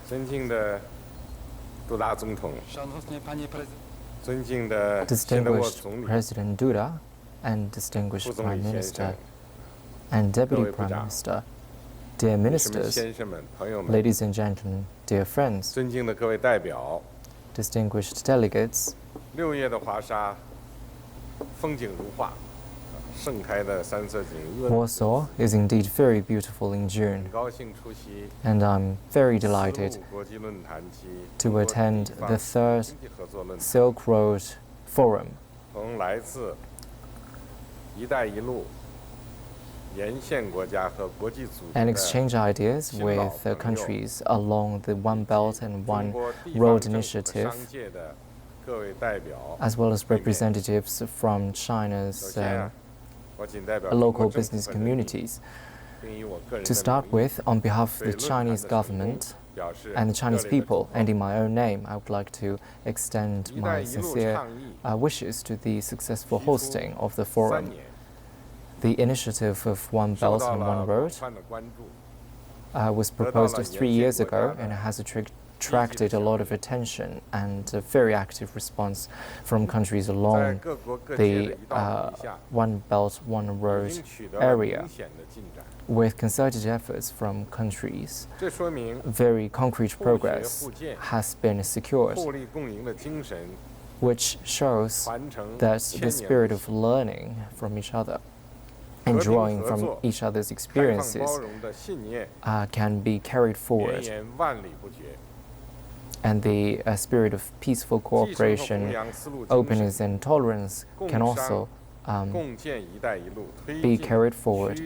Distinguished President Duda and distinguished Prime Minister and Deputy Prime Minister, dear ministers, ladies and gentlemen, dear friends, distinguished delegates, Warsaw is indeed very beautiful in June, and I'm very delighted to attend the third Silk Road Forum. And exchange ideas with countries along the One Belt and One Road initiative, as well as representatives from China's local business communities. To start with, on behalf of the Chinese government and the Chinese people, and in my own name, I would like to extend my sincere wishes to the successful hosting of the forum. The initiative of One Belt and One Road was proposed 3 years ago and has attracted a lot of attention and a very active response from countries along the One Belt, One Road area. With concerted efforts from countries, very concrete progress has been secured, which shows that the spirit of learning from each other and drawing from each other's experiences can be carried forward. And the spirit of peaceful cooperation, openness and tolerance can also be carried forward.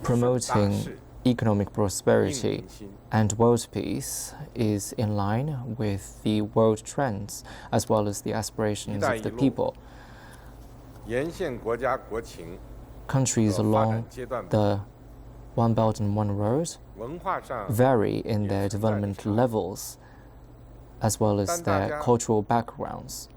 Promoting economic prosperity and world peace is in line with the world trends as well as the aspirations of the people. Countries along the One Belt and One Road vary in their development levels as well as their cultural backgrounds.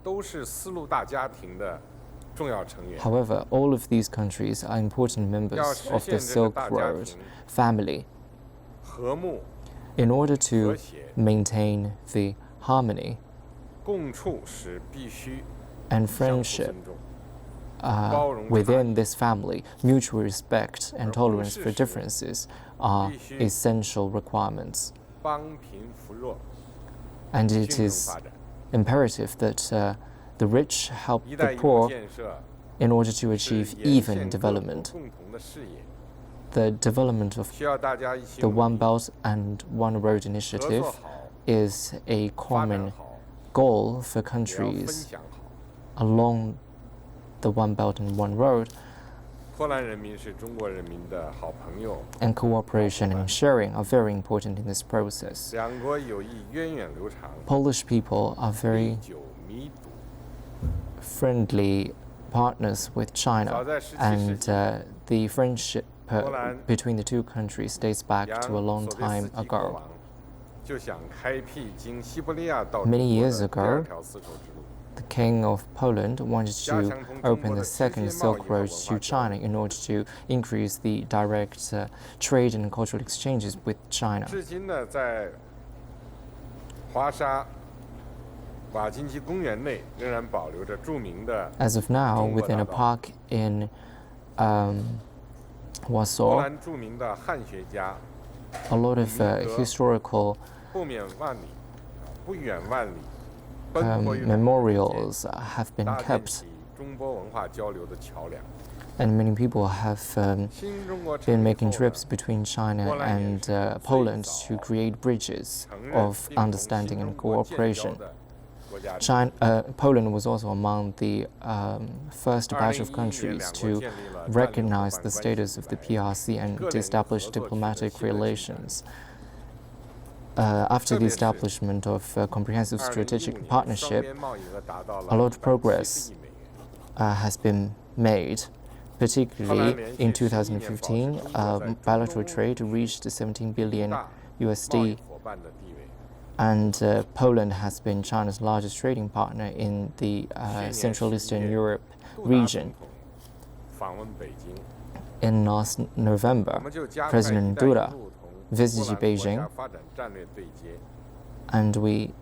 However, all of these countries are important members of the Silk Road family. In order to maintain the harmony and friendship within this family, mutual respect and tolerance for differences are essential requirements. And it is imperative that the rich help the poor in order to achieve even development. The development of the One Belt and One Road initiative is a common goal for countries along the One Belt and One Road, and cooperation and sharing are very important in this process. Polish people are very friendly partners with China, and the friendship between the two countries dates back to a long time ago. Many years ago, the King of Poland wanted to open the second Silk Road to China in order to increase the direct trade and cultural exchanges with China. As of now, within a park in Warsaw, a lot of historical memorials have been kept, and many people have been making trips between China and Poland to create bridges of understanding and cooperation. Poland was also among the first batch of countries to recognize the status of the PRC and establish diplomatic relations. After the establishment of a comprehensive strategic partnership, a lot of progress has been made. Particularly in 2015, bilateral trade reached 17 billion USD, and Poland has been China's largest trading partner in the Central Eastern Europe region. In last November, President Duda visited Beijing, and we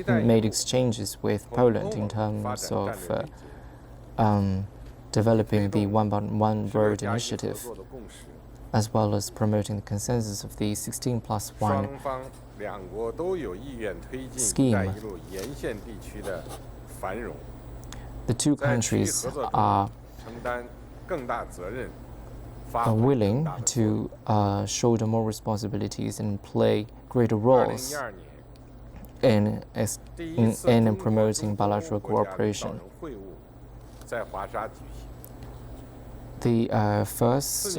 made exchanges with Poland in terms of developing the One Belt One Road initiative, as well as promoting the consensus of the 16+1 scheme. The two countries are willing to shoulder more responsibilities and play greater roles in promoting bilateral cooperation. The first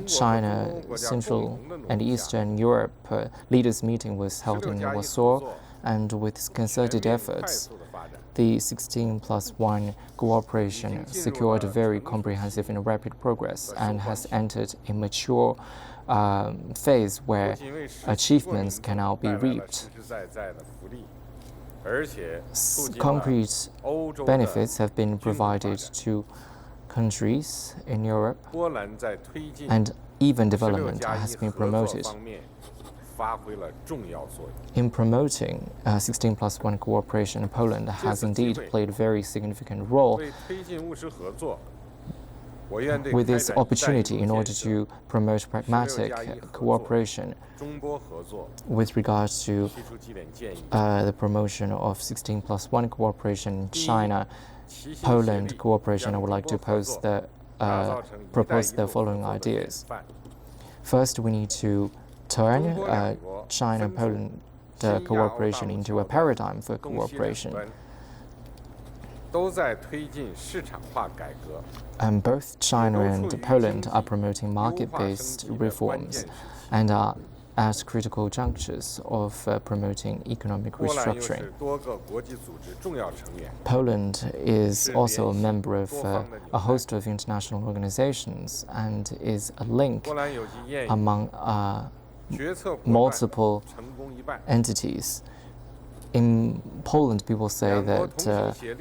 China, Central and Eastern Europe leaders meeting was held in Warsaw, and with concerted efforts, the 16+1 cooperation secured very comprehensive and rapid progress and has entered a mature phase where achievements can now be reaped. Concrete benefits have been provided to countries in Europe, and even development has been promoted. In promoting 16+1 cooperation, Poland has indeed played a very significant role. With this opportunity, in order to promote pragmatic cooperation with regards to the promotion of 16+1 cooperation, China-Poland cooperation, I would like to propose the following ideas. First, we need to turn China-Poland cooperation into a paradigm for cooperation. And both China and Poland are promoting market-based reforms and are at critical junctures of promoting economic restructuring. Poland is also a member of a host of international organizations and is a link among multiple entities. In Poland, people say that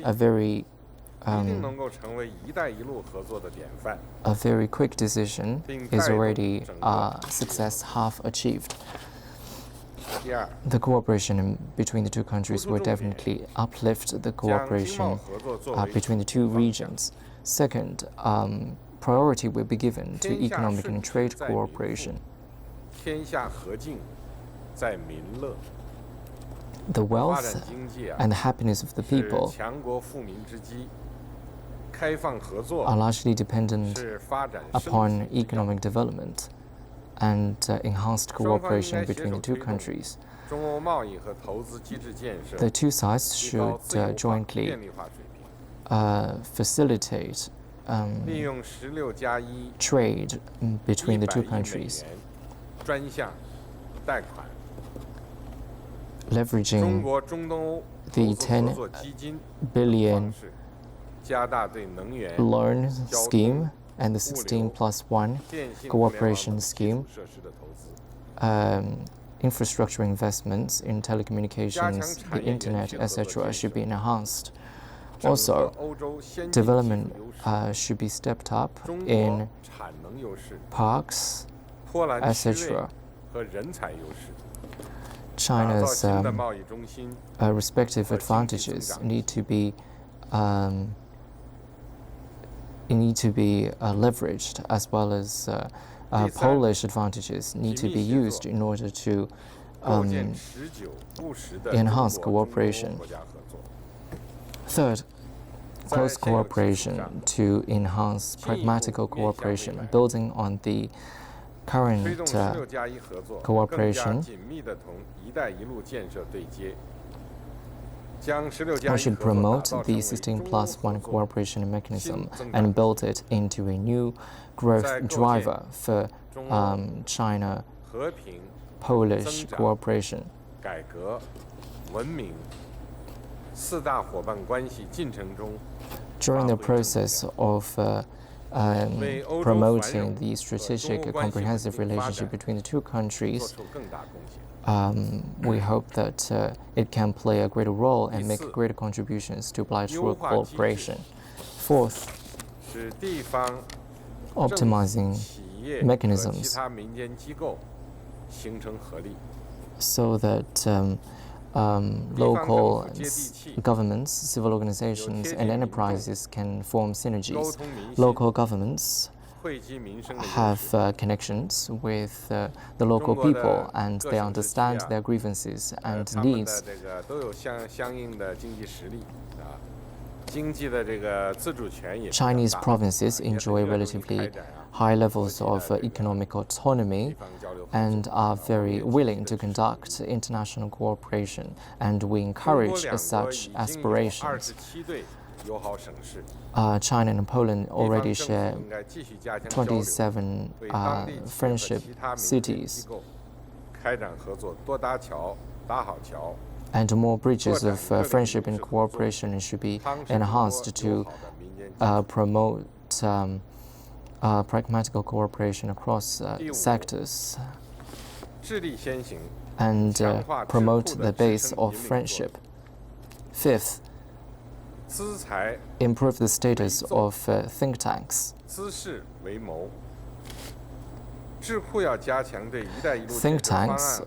a very quick decision is already success half achieved. The cooperation between the two countries will definitely uplift the cooperation between the two regions. Second, priority will be given to economic and trade cooperation. The wealth and the happiness of the people are largely dependent upon economic development and enhanced cooperation between the two countries. The two sides should jointly facilitate trade between the two countries, leveraging the 10 billion loan scheme and the 16+1 cooperation scheme. Infrastructure investments in telecommunications, the internet, etc. should be enhanced. Also, development should be stepped up in parks, etc. China's respective advantages need to be leveraged, as well as Polish advantages need to be used in order to enhance cooperation. Third, close cooperation to enhance pragmatical cooperation, building on the current cooperation. We should promote the 16+1 cooperation mechanism and build it into a new growth driver for China-Polish cooperation. During the process of promoting the strategic comprehensive relationship between the two countries, we hope that it can play a greater role and make greater contributions to bilateral cooperation. Fourth, optimizing mechanisms so that local governments, civil organizations, and enterprises can form synergies. Local governments have connections with the local people, and they understand their grievances and needs. Chinese provinces enjoy relatively high levels of economic autonomy and are very willing to conduct international cooperation, and we encourage such aspirations. China and Poland already share 27 friendship cities, and more bridges of friendship and cooperation should be enhanced to promote pragmatical cooperation across sectors and promote the base of friendship. Fifth, improve the status of think tanks. Think tanks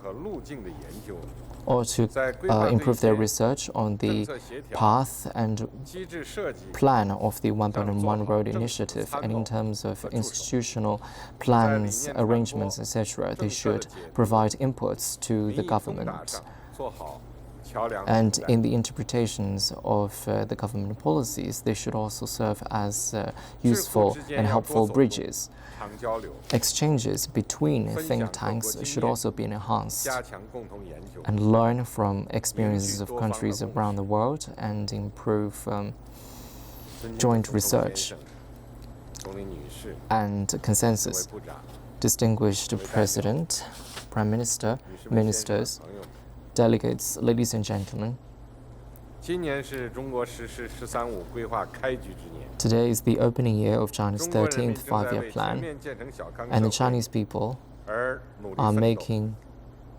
or to improve their research on the path and plan of the One Belt and One Road initiative, and in terms of institutional plans, arrangements, etc., they should provide inputs to the government. And in the interpretations of the government policies, they should also serve as useful and helpful bridges. Exchanges between think tanks should also be enhanced and learn from experiences of countries around the world and improve joint research and consensus. Distinguished President, Prime Minister, Ministers, delegates, ladies and gentlemen, today is the opening year of China's 13th five-year plan, and the Chinese people are making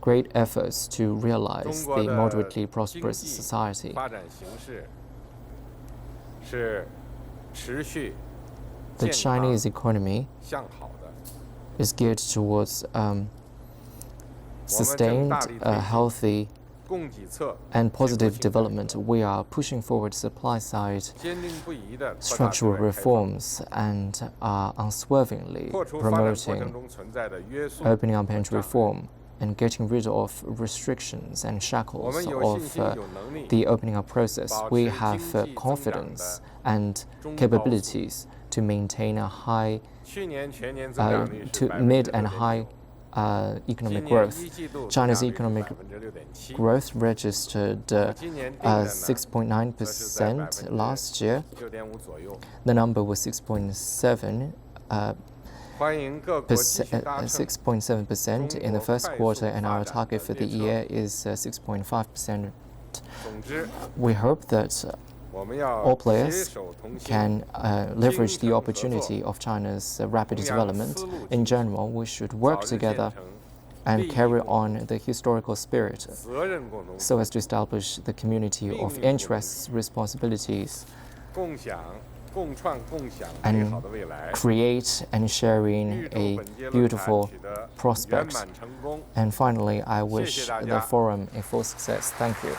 great efforts to realize the moderately prosperous society. The Chinese economy is geared towards sustained, healthy, and positive development. We are pushing forward supply-side structural reforms and are unswervingly promoting opening up and reform and getting rid of restrictions and shackles of the opening up process. We have confidence and capabilities to maintain a high, to mid and high economic growth. China's economic growth registered 6.9% last year. The number was 6.7% in the first quarter, and our target for the year is 6.5%. We hope that all players can leverage the opportunity of China's rapid development. In general, we should work together and carry on the historical spirit so as to establish the community of interests, responsibilities, and create and sharing a beautiful prospect. And finally, I wish the forum a full success. Thank you.